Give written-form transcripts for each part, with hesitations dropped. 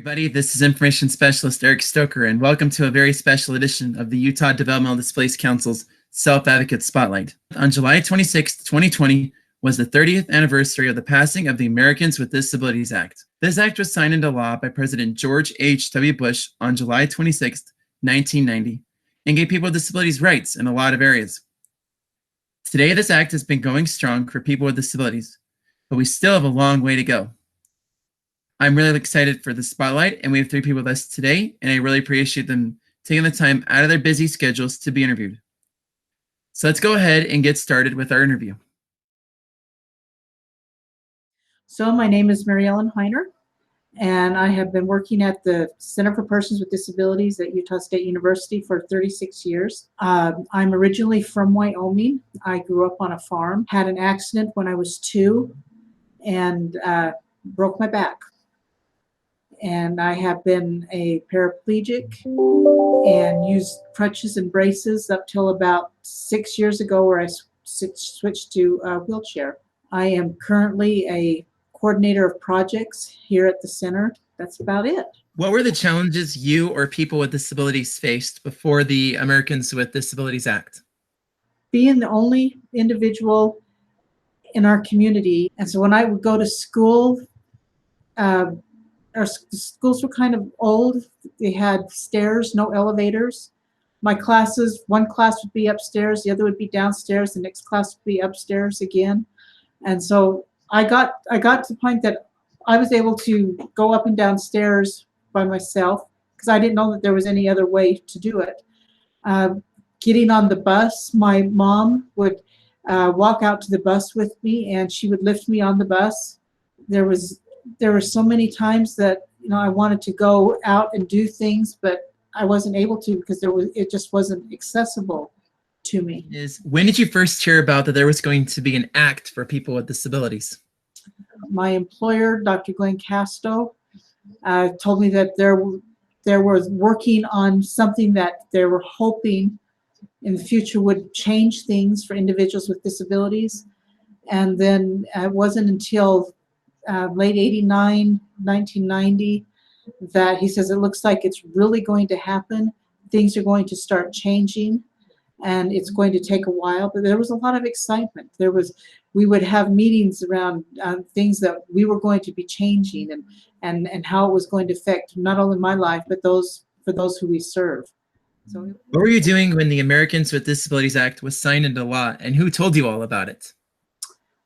Everybody, this is Information Specialist Eric Stoker, and welcome to a very special edition of the Utah Developmental Displaced Council's Self-Advocate Spotlight. On July 26, 2020, was the 30th anniversary of the passing of the Americans with Disabilities Act. This act was signed into law by President George H.W. Bush on July 26, 1990, and gave people with disabilities rights in a lot of areas. Today, this act has been going strong for people with disabilities, but we still have a long way to go. I'm really excited for the spotlight, and we have 3 people with us today, and I really appreciate them taking the time out of their busy schedules to be interviewed. So let's go ahead and get started with our interview. So my name is Mary Ellen Heiner, and I have been working at the Center for Persons with Disabilities at Utah State University for 36 years. I'm originally from Wyoming. I grew up on a farm, had an accident when I was 2, and broke my back. And I have been a paraplegic and used crutches and braces up till about 6 years ago, where I switched to a wheelchair. I am currently a coordinator of projects here at the center. That's about it. What were the challenges you or people with disabilities faced before the Americans with Disabilities Act? Being the only individual in our community, and so when I would go to school, our schools were kind of old. They had stairs, no elevators. My classes, one class would be upstairs, the other would be downstairs, the next class would be upstairs again. And so I got to the point that I was able to go up and down stairs by myself because I didn't know that there was any other way to do it. Getting on the bus, my mom would walk out to the bus with me, and she would lift me on the bus. There were so many times that I wanted to go out and do things, but I wasn't able to because it just wasn't accessible to me. When did you first hear about that there was going to be an act for people with disabilities? My employer, Dr. Glenn Casto, told me that there was working on something that they were hoping in the future would change things for individuals with disabilities. And then it wasn't until late 89, 1990, that he says it looks like it's really going to happen. Things are going to start changing, and it's going to take a while. But there was a lot of excitement. We would have meetings around things that we were going to be changing, and how it was going to affect not only my life, but for those who we serve. So, what were you doing when the Americans with Disabilities Act was signed into law, and who told you all about it?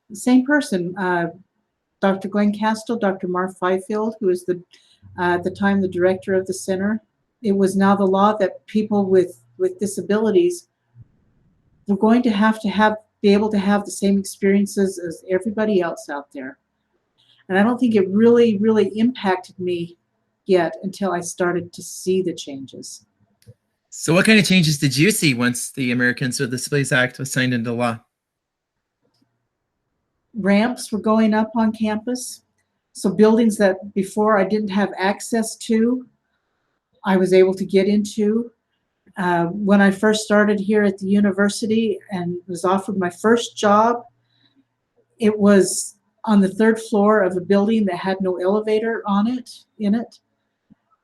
The same person. Dr. Glenn Castle, Dr. Mark Fifield, who was at the time the director of the center. It was now the law that people with disabilities were going to be able to have the same experiences as everybody else out there. And I don't think it really, really impacted me yet until I started to see the changes. So what kind of changes did you see once the Americans with Disabilities Act was signed into law? Ramps were going up on campus. So buildings that before I didn't have access to, I was able to get into. When I first started here at the university and was offered my first job, it was on the 3rd floor of a building that had no elevator in it.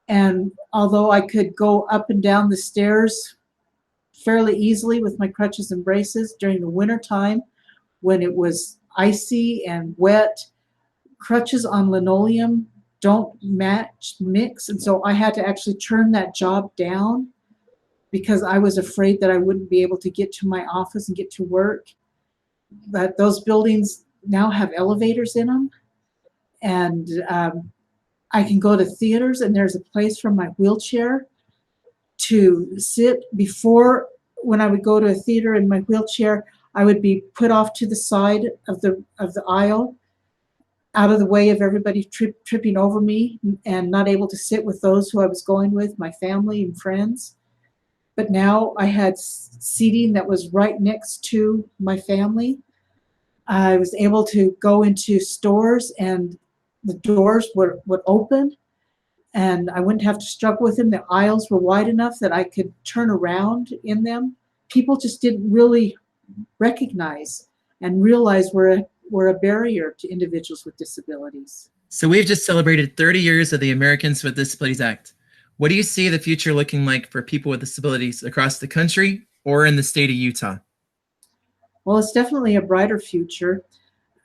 And although I could go up and down the stairs fairly easily with my crutches and braces during the winter time when it was icy and wet, crutches on linoleum don't mix, and so I had to actually turn that job down because I was afraid that I wouldn't be able to get to my office and get to work. But those buildings now have elevators in them, and I can go to theaters, and there's a place for my wheelchair to sit. Before, when I would go to a theater in my wheelchair, I would be put off to the side of the aisle, out of the way of everybody tripping over me, and not able to sit with those who I was going with, my family and friends. But now I had seating that was right next to my family. I was able to go into stores, and the doors would open, and I wouldn't have to struggle with them. The aisles were wide enough that I could turn around in them. People just didn't really recognize and realize we're a barrier to individuals with disabilities. So we've just celebrated 30 years of the Americans with Disabilities Act. What do you see the future looking like for people with disabilities across the country or in the state of Utah? Well, it's definitely a brighter future.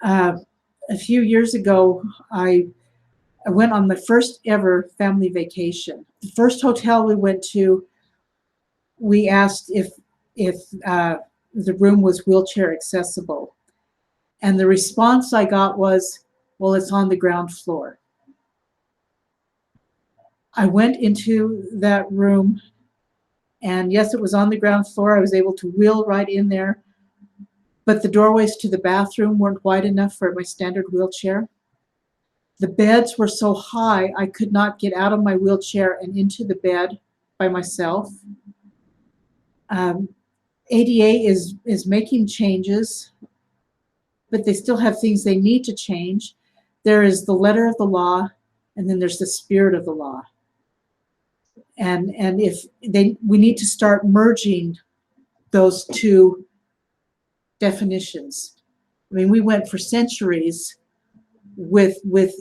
A few years ago, I went on my first ever family vacation. The first hotel we went to, we asked if the room was wheelchair accessible. And the response I got was, well, it's on the ground floor. I went into that room, and yes, it was on the ground floor. I was able to wheel right in there, but the doorways to the bathroom weren't wide enough for my standard wheelchair. The beds were so high, I could not get out of my wheelchair and into the bed by myself. ADA is making changes, but they still have things they need to change. There is the letter of the law, and then there's the spirit of the law. And if we need to start merging those two definitions. I mean, we went for centuries with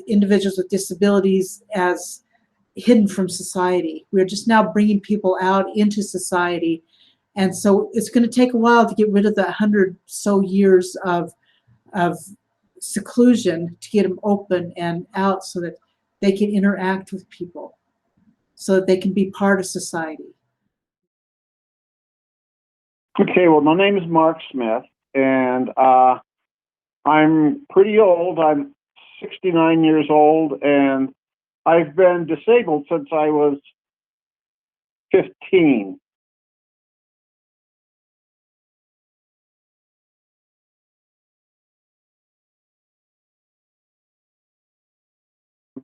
individuals with disabilities as hidden from society. We're just now bringing people out into society. And so it's going to take a while to get rid of the 100 so years of seclusion to get them open and out so that they can interact with people, so that they can be part of society. Okay, well, my name is Mark Smith, and I'm pretty old. I'm 69 years old, and I've been disabled since I was 15.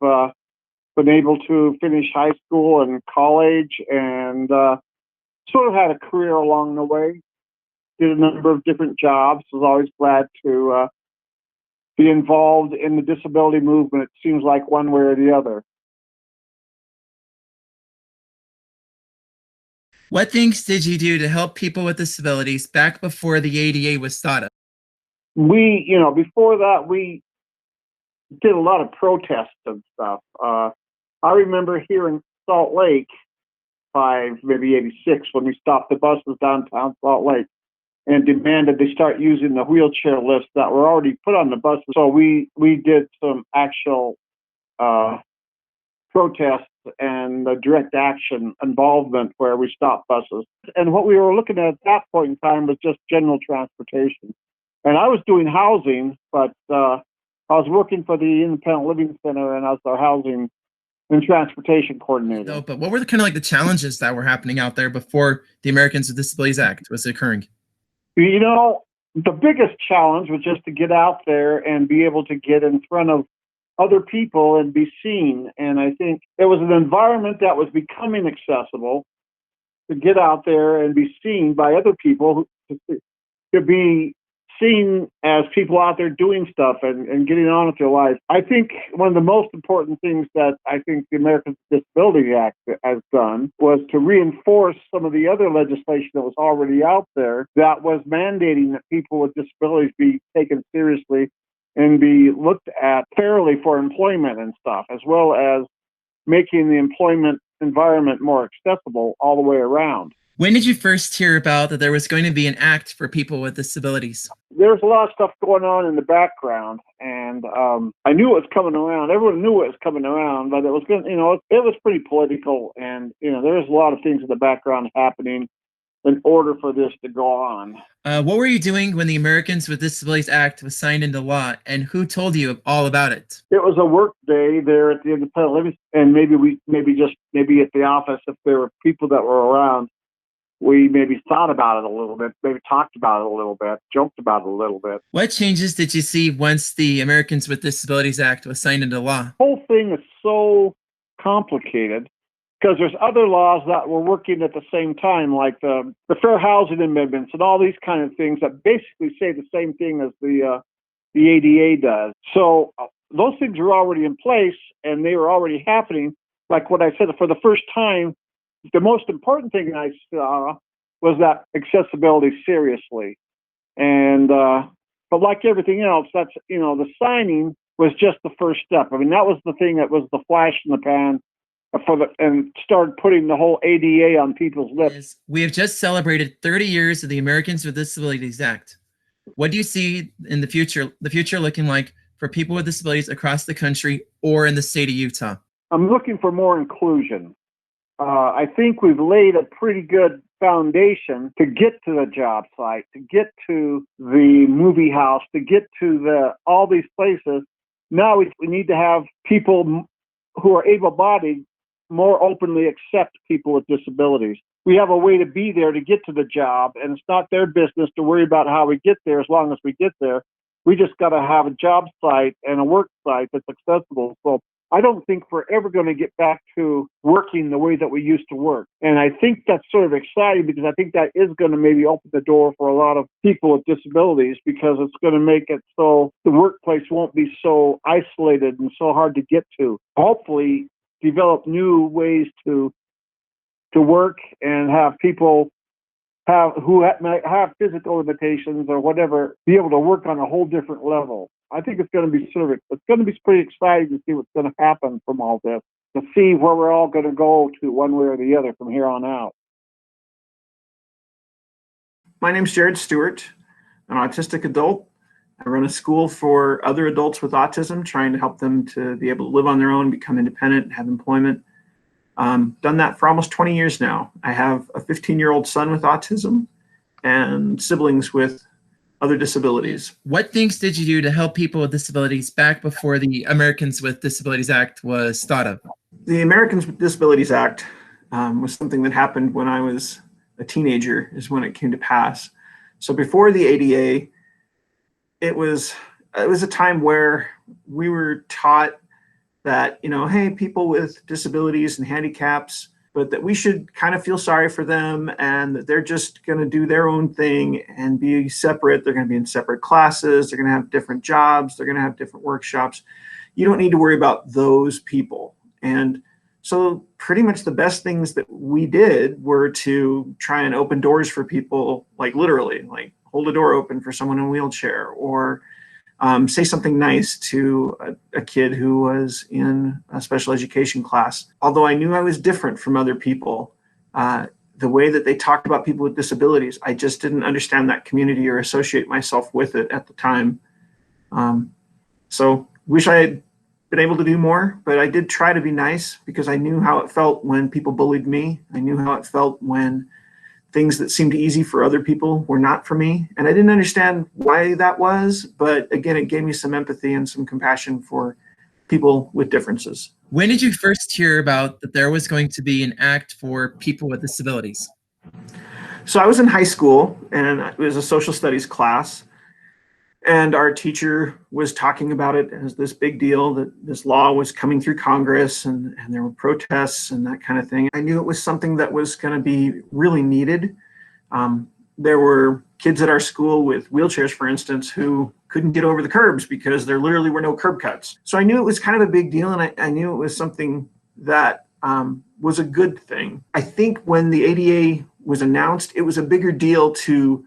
I've been able to finish high school and college, and sort of had a career along the way. Did a number of different jobs. Was always glad to be involved in the disability movement. It seems like one way or the other. What things did you do to help people with disabilities back before the ADA was thought of? Before that, we did a lot of protests and stuff. I remember here in Salt Lake, maybe 86, when we stopped the buses downtown Salt Lake and demanded they start using the wheelchair lifts that were already put on the buses. So we did some actual protests and direct action involvement where we stopped buses. And what we were looking at that point in time was just general transportation. And I was doing housing, but I was working for the Independent Living Center, and I was our housing and transportation coordinator. No, but what were the challenges that were happening out there before the Americans with Disabilities Act was occurring? The biggest challenge was just to get out there and be able to get in front of other people and be seen. And I think it was an environment that was becoming accessible to get out there and be seen by other people, to be seen as people out there doing stuff and getting on with their life. I think one of the most important things that I think the Americans with Disabilities Act has done was to reinforce some of the other legislation that was already out there that was mandating that people with disabilities be taken seriously and be looked at fairly for employment and stuff, as well as making the employment environment more accessible all the way around. When did you first hear about that there was going to be an act for people with disabilities? There's a lot of stuff going on in the background, and I knew it was coming around. Everyone knew it was coming around, but it was going, it was pretty political, and there was a lot of things in the background happening in order for this to go on. What were you doing when the Americans with Disabilities Act was signed into law, and who told you all about it? It was a work day there at the Independent Living, and maybe at the office, if there were people that were around, we maybe thought about it a little bit, maybe talked about it a little bit, joked about it a little bit. What changes did you see once the Americans with Disabilities Act was signed into law? The whole thing is so complicated because there's other laws that were working at the same time, like the Fair Housing Amendments and all these kind of things that basically say the same thing as the ADA does. So those things were already in place and they were already happening. Like what I said, for the first time, the most important thing I saw was that accessibility seriously. And but like everything else, that's the signing was just the first step. I mean, that was the thing that was the flash in the pan and started putting the whole ADA on people's lips. We have just celebrated 30 years of the Americans with Disabilities Act. What do you see in the future looking like for people with disabilities across the country or in the state of Utah? I'm looking for more inclusion. I think we've laid a pretty good foundation to get to the job site, to get to the movie house, to get to all these places. Now we need to have people who are able-bodied more openly accept people with disabilities. We have a way to be there to get to the job, and it's not their business to worry about how we get there as long as we get there. We just got to have a job site and a work site that's accessible. So I don't think we're ever going to get back to working the way that we used to work. And I think that's sort of exciting because I think that is going to maybe open the door for a lot of people with disabilities, because it's going to make it so the workplace won't be so isolated and so hard to get to. Hopefully develop new ways to work and have people who might have physical limitations or whatever be able to work on a whole different level. I think it's going to be pretty exciting to see what's going to happen from all this, to see where we're all going to go to one way or the other from here on out. My name's Jared Stewart. I'm an autistic adult. I run a school for other adults with autism, trying to help them to be able to live on their own, become independent, have employment. Done that for almost 20 years now. I have a 15-year-old son with autism and siblings with other disabilities. What things did you do to help people with disabilities back before the Americans with Disabilities Act was thought of? The Americans with Disabilities Act was something that happened when I was a teenager, is when it came to pass. So before the ADA, it was a time where we were taught that, hey, people with disabilities and handicaps, but that we should kind of feel sorry for them and that they're just going to do their own thing and be separate. They're going to be in separate classes. They're going to have different jobs. They're going to have different workshops. You don't need to worry about those people. And so pretty much the best things that we did were to try and open doors for people, like literally, like hold a door open for someone in a wheelchair, or say something nice to a kid who was in a special education class. Although I knew I was different from other people, the way that they talked about people with disabilities, I just didn't understand that community or associate myself with it at the time. So wish I had been able to do more, but I did try to be nice because I knew how it felt when people bullied me. I knew how it felt when things that seemed easy for other people were not for me. And I didn't understand why that was, but again, it gave me some empathy and some compassion for people with differences. When did you first hear about that there was going to be an act for people with disabilities? So I was in high school and it was a social studies class, and our teacher was talking about it as this big deal, that this law was coming through Congress and there were protests and that kind of thing. I knew it was something that was going to be really needed. There were kids at our school with wheelchairs, for instance, who couldn't get over the curbs because there literally were no curb cuts. So I knew it was kind of a big deal, and I knew it was something that was a good thing. I think when the ADA was announced, it was a bigger deal to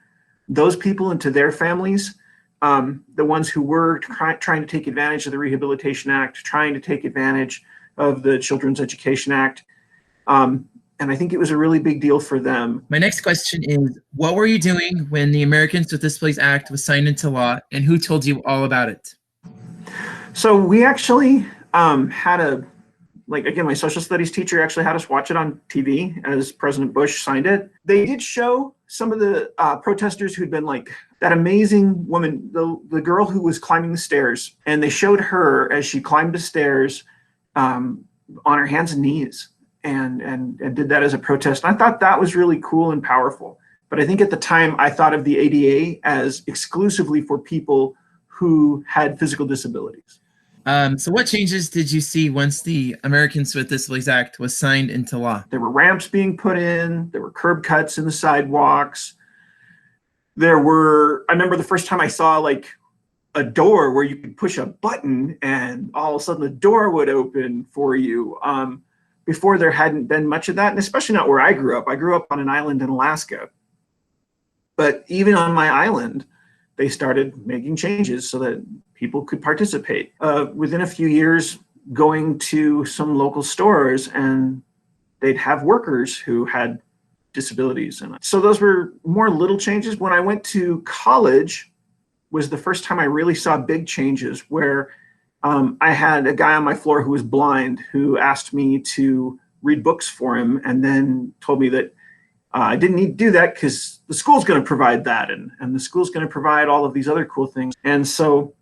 those people and to their families. The ones who were trying to take advantage of the Rehabilitation Act, trying to take advantage of the Children's Education Act. And I think it was a really big deal for them. My next question is, what were you doing when the Americans with Disabilities Act was signed into law, and who told you all about it? So we actually had again, my social studies teacher actually had us watch it on TV as President Bush signed it. They did show some of the protesters who'd been like that amazing woman, the girl who was climbing the stairs, and they showed her as she climbed the stairs on her hands and knees and did that as a protest. And I thought that was really cool and powerful. But I think at the time I thought of the ADA as exclusively for people who had physical disabilities. So what changes did you see once the Americans with Disabilities Act was signed into law? There were ramps being put in, there were curb cuts in the sidewalks. I remember the first time I saw like a door where you could push a button and all of a sudden the door would open for you. Before there hadn't been much of that, and especially not where I grew up. I grew up on an island in Alaska. But even on my island, they started making changes so that people could participate. Within a few years, going to some local stores, and they'd have workers who had disabilities. And so those were more little changes. When I went to college was the first time I really saw big changes, where I had a guy on my floor who was blind who asked me to read books for him, and then told me that I didn't need to do that because the school's going to provide that, and the school's going to provide all of these other cool things. And so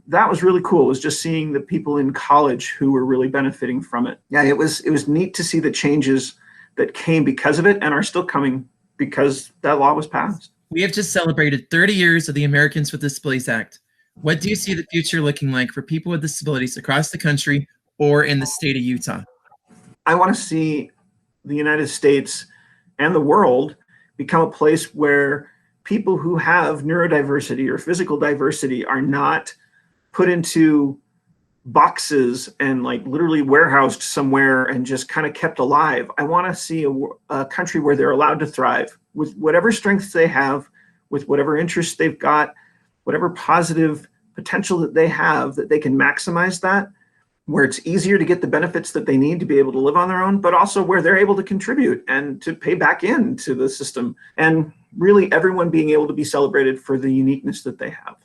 that was really cool, was just seeing the people in college who were really benefiting from it. Yeah, it was neat to see the changes that came because of it and are still coming because that law was passed. We have just celebrated 30 years of the Americans with Disabilities Act. What do you see the future looking like for people with disabilities across the country or in the state of Utah? I want to see the United States and the world become a place where people who have neurodiversity or physical diversity are not put into boxes and like literally warehoused somewhere and just kind of kept alive. I want to see a country where they're allowed to thrive with whatever strengths they have, with whatever interests they've got, whatever positive potential that they have, that they can maximize that, where it's easier to get the benefits that they need to be able to live on their own, but also where they're able to contribute and to pay back into the system, and really everyone being able to be celebrated for the uniqueness that they have.